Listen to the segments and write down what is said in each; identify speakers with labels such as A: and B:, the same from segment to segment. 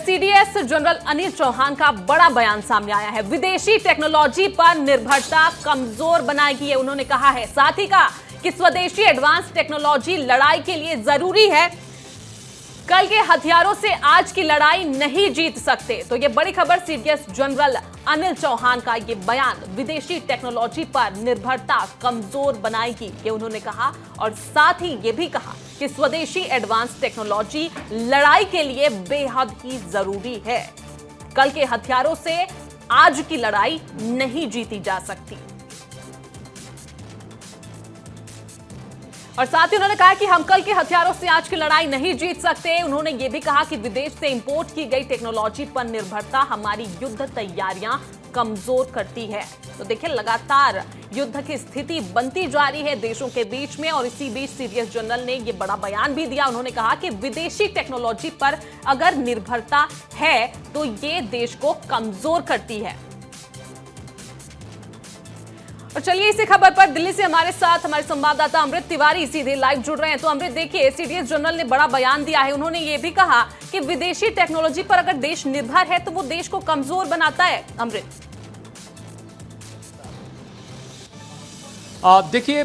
A: CDS general Anil Chauhan का बड़ा बयान सामने आया है। विदेशी टेक्नोलॉजी पर निर्भरता कमजोर बनाएगी, ये उन्होंने कहा है। साथ ही कहा कि स्वदेशी एडवांस टेक्नोलॉजी लड़ाई के लिए जरूरी है। कल के हथियारों से आज की लड़ाई नहीं जीत सकते। तो ये बड़ी खबर, सीडीएस जनरल अनिल चौहान का ये बयान विदेशी टेक्नोलॉजी पर निर्भरता कमजोर बनाएगी, ये उन्होंने कहा। और साथ ही ये भी कहा कि स्वदेशी एडवांस टेक्नोलॉजी लड़ाई के लिए बेहद ही जरूरी है। कल के हथियारों से आज की लड़ाई नहीं जीती जा सकती। और साथ ही उन्होंने कहा कि हम कल के हथियारों से आज की लड़ाई नहीं जीत सकते। उन्होंने ये भी कहा कि विदेश से इंपोर्ट की गई टेक्नोलॉजी पर निर्भरता हमारी युद्ध तैयारियां कमजोर करती है। तो देखिए, लगातार युद्ध की स्थिति बनती जा रही है देशों के बीच में। और इसी बीच सीडीएस जनरल ने ये बड़ा बयान भी दिया। उन्होंने कहा कि विदेशी टेक्नोलॉजी पर अगर निर्भरता है तो ये देश को कमजोर करती है। और चलिए, इसी खबर पर दिल्ली से हमारे साथ हमारे संवाददाता अमृत तिवारी सीधे लाइव जुड़ रहे हैं। तो अमृत, देखिए, सीडीएस जनरल ने बड़ा बयान दिया है। उन्होंने ये भी कहा कि विदेशी टेक्नोलॉजी पर अगर देश निर्भर है तो वो देश को कमजोर बनाता है। अमृत,
B: देखिए,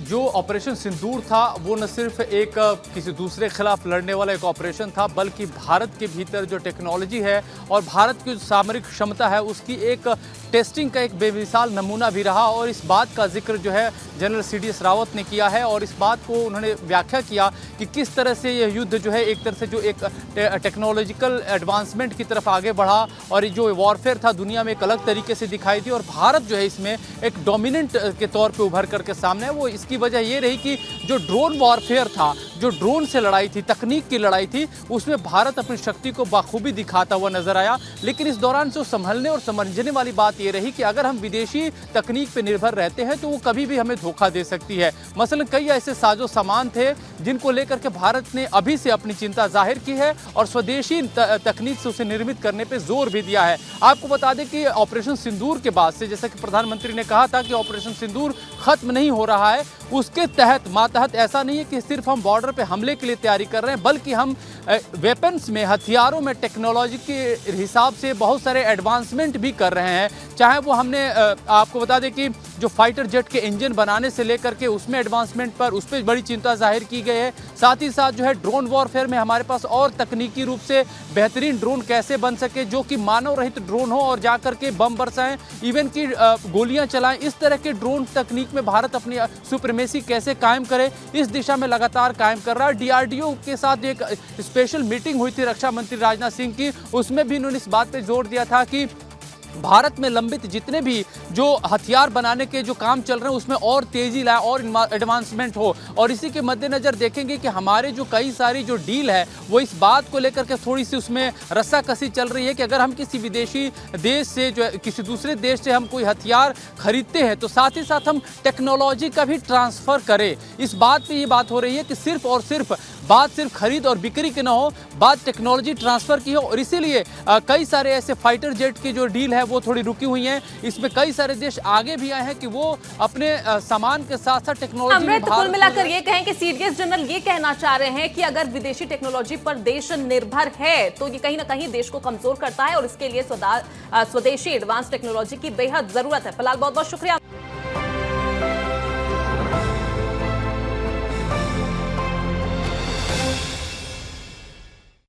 B: जो ऑपरेशन सिंदूर था वो न सिर्फ एक किसी दूसरे खिलाफ लड़ने वाला एक ऑपरेशन था, बल्कि भारत के भीतर जो टेक्नोलॉजी है और भारत की जो सामरिक क्षमता है उसकी एक टेस्टिंग का एक बेमिसाल नमूना भी रहा। और इस बात का जिक्र जो है जनरल सीडीएस रावत ने किया है। और इस बात को उन्होंने व्याख्या किया कि किस तरह से यह युद्ध जो है एक तरह से जो एक टेक्नोलॉजिकल एडवांसमेंट की तरफ आगे बढ़ा और जो वॉरफेयर था दुनिया में एक अलग तरीके से दिखाई दी। और भारत जो है इसमें एक डोमिनेंट के तौर पर उभर करके सामने है। वो इसकी वजह ये रही कि जो ड्रोन वॉरफेयर था, जो ड्रोन से लड़ाई थी, तकनीक की लड़ाई थी, उसमें भारत अपनी शक्ति को बाखूबी दिखाता हुआ नजर आया। लेकिन इस दौरान जो संभलने और समझने वाली बात ये रही कि अगर हम विदेशी तकनीक पर निर्भर रहते हैं तो वो कभी भी हमें धोखा दे सकती है। मसलन कई ऐसे साजो सामान थे जिनको लेकर के भारत ने अभी से अपनी चिंता जाहिर की है और स्वदेशी तकनीक से उसे निर्मित करने पर जोर भी दिया है। आपको बता दें कि ऑपरेशन सिंदूर के बाद से, जैसा कि प्रधानमंत्री ने कहा था कि ऑपरेशन सिंदूर खत्म नहीं हो रहा है, उसके तहत ऐसा नहीं है कि सिर्फ हम बॉर्डर पे हमले के लिए तैयारी कर रहे हैं, बल्कि हम वेपन्स में, हथियारों में टेक्नोलॉजी के हिसाब से बहुत सारे एडवांसमेंट भी कर रहे हैं। चाहे वो हमने आपको बता दें कि जो फाइटर जेट के इंजन बनाने से लेकर के उसमें एडवांसमेंट पर, उस पर बड़ी चिंता जाहिर की गई है। साथ ही साथ जो है ड्रोन वॉरफेयर में हमारे पास और तकनीकी रूप से बेहतरीन ड्रोन कैसे बन सके जो कि मानव रहित ड्रोन हो और जाकर के बम बरसाएं, इवन की गोलियां चलाएं। इस तरह के ड्रोन तकनीक में भारत अपनी सुप्रीमेसी कैसे कायम करे, इस दिशा में लगातार कायम कर रहा है। डीआरडीओ के साथ एक स्पेशल मीटिंग हुई थी रक्षा मंत्री राजनाथ सिंह की, उसमें भी इन्होंने इस बात पर जोर दिया था कि भारत में लंबित जितने भी जो हथियार बनाने के जो काम चल रहे हैं उसमें और तेजी लाए और एडवांसमेंट हो। और इसी के मद्देनजर देखेंगे कि हमारे जो कई सारी जो डील है वो इस बात को लेकर के थोड़ी सी उसमें रस्साकसी चल रही है कि अगर हम किसी विदेशी देश से, जो किसी दूसरे देश से हम कोई हथियार खरीदते हैं तो साथ ही साथ हम टेक्नोलॉजी का भी ट्रांसफर करें। इस बात पर ये बात हो रही है कि सिर्फ और सिर्फ बात सिर्फ खरीद और बिक्री की ना हो, बात टेक्नोलॉजी ट्रांसफर की हो। और इसीलिए कई सारे ऐसे फाइटर जेट की जो डील है वो थोड़ी रुकी हुई हैं। इसमें कई सारे देश आगे भी आए हैं कि वो अपने सामान के साथ साथ टेक्नोलॉजी में
A: कुल मिलाकर ये कहें कि सीडीएस जनरल ये कहना चाह रहे हैं कि अगर विदेशी टेक्नोलॉजी पर देश निर्भर है तो ये कहीं ना कहीं देश को कमजोर करता है और इसके लिए स्वदेशी एडवांस टेक्नोलॉजी की बेहद जरूरत है। फिलहाल बहुत बहुत शुक्रिया।